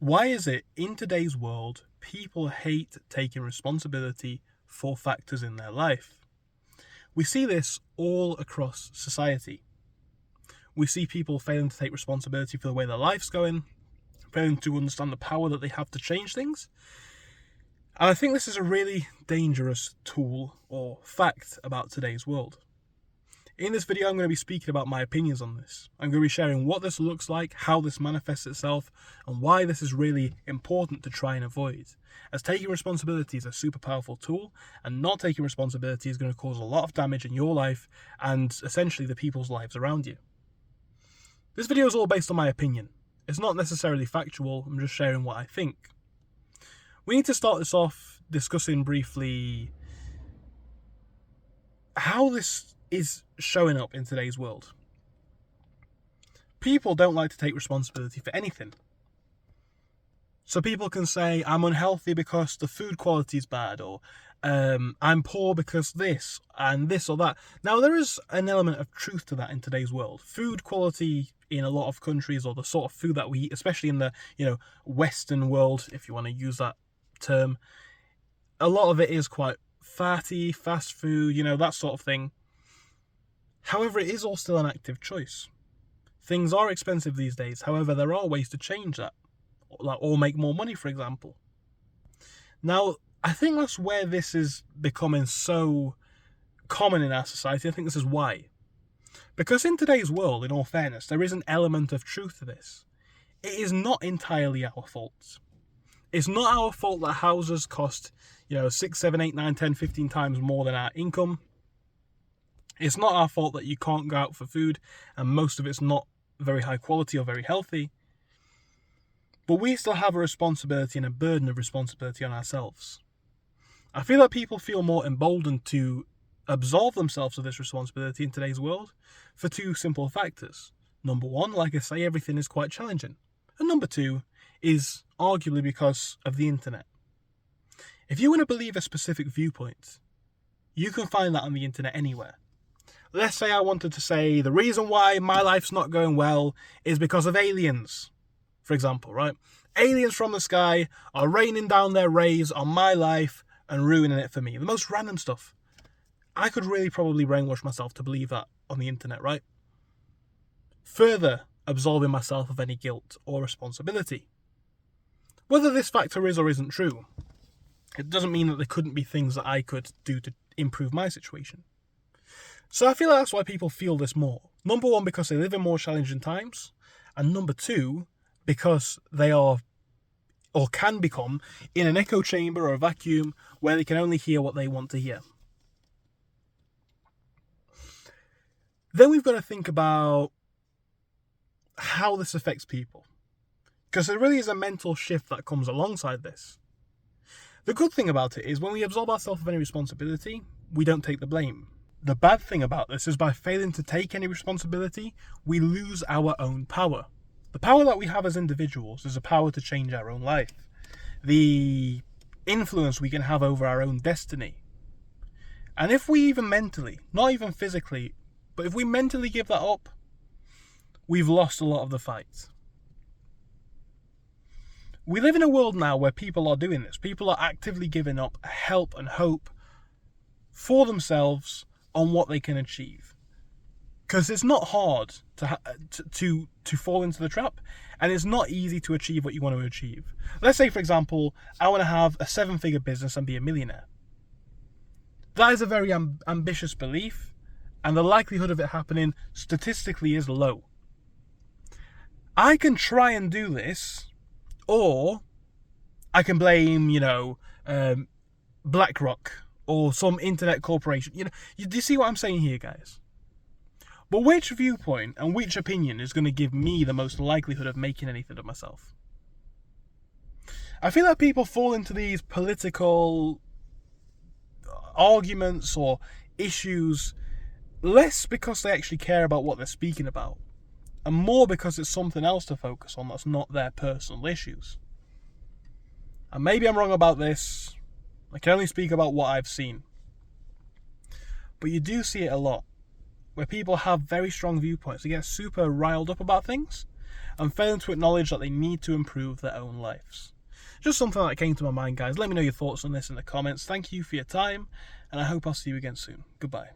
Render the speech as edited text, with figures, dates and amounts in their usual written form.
Why is it in today's world people hate taking responsibility for factors in their life? We see this all across society. We see people failing to take responsibility for the way their life's going, failing to understand the power that they have to change things. And I think this is a really dangerous tool or fact about today's world. In this video, I'm going to be speaking about my opinions on this. I'm going to be sharing what this looks like, how this manifests itself, and why this is really important to try and avoid. As taking responsibility is a super powerful tool, and not taking responsibility is going to cause a lot of damage in your life and essentially the people's lives around you. This video is all based on my opinion. It's not necessarily factual, I'm just sharing what I think. We need to start this off discussing briefly how this is showing up in today's world. People don't like to take responsibility for anything. So people can say, I'm unhealthy because the food quality is bad, or I'm poor because this and this or that. Now, there is an element of truth to that in today's world. Food quality in a lot of countries, or the sort of food that we eat, especially in the Western world, if you want to use that term, a lot of it is quite fatty, fast food, that sort of thing. However, it is all still an active choice. Things are expensive these days. However, there are ways to change that, or make more money, for example. Now, I think that's where this is becoming so common in our society. I think this is why. Because in today's world, in all fairness, there is an element of truth to this. It is not entirely our fault. It's not our fault that houses cost, 6, 7, 8, 9, 10, 15 times more than our income. It's not our fault that you can't go out for food and most of it's not very high quality or very healthy. But we still have a responsibility and a burden of responsibility on ourselves. I feel that people feel more emboldened to absolve themselves of this responsibility in today's world for two simple factors. Number one, like I say, everything is quite challenging. And number two is arguably because of the internet. If you want to believe a specific viewpoint, you can find that on the internet anywhere. Let's say I wanted to say the reason why my life's not going well is because of aliens, for example, right? Aliens from the sky are raining down their rays on my life and ruining it for me. The most random stuff. I could really probably brainwash myself to believe that on the internet, right? Further absolving myself of any guilt or responsibility. Whether this factor is or isn't true, it doesn't mean that there couldn't be things that I could do to improve my situation. So I feel like that's why people feel this more. Number one, because they live in more challenging times. And number two, because they are, or can become, in an echo chamber or a vacuum where they can only hear what they want to hear. Then we've got to think about how this affects people. Because there really is a mental shift that comes alongside this. The good thing about it is when we absolve ourselves of any responsibility, we don't take the blame. The bad thing about this is by failing to take any responsibility, we lose our own power. The power that we have as individuals is a power to change our own life. The influence we can have over our own destiny. And if we even mentally, not even physically, but if we mentally give that up, we've lost a lot of the fight. We live in a world now where people are doing this. People are actively giving up help and hope for themselves on what they can achieve, because it's not hard to fall into the trap, and it's not easy to achieve what you want to achieve. Let's say, for example, I want to have a 7-figure business and be a millionaire. That is a very ambitious belief, and the likelihood of it happening statistically is low. I can try and do this, or I can blame, BlackRock or some internet corporation. Do you see what I'm saying here, guys? But which viewpoint and which opinion is going to give me the most likelihood of making anything of myself? I feel like people fall into these political arguments or issues less because they actually care about what they're speaking about, and more because it's something else to focus on that's not their personal issues. And maybe I'm wrong about this. I can only speak about what I've seen. But you do see it a lot, where people have very strong viewpoints. They get super riled up about things, and failing to acknowledge that they need to improve their own lives. Just something that came to my mind, guys. Let me know your thoughts on this in the comments. Thank you for your time, and I hope I'll see you again soon. Goodbye.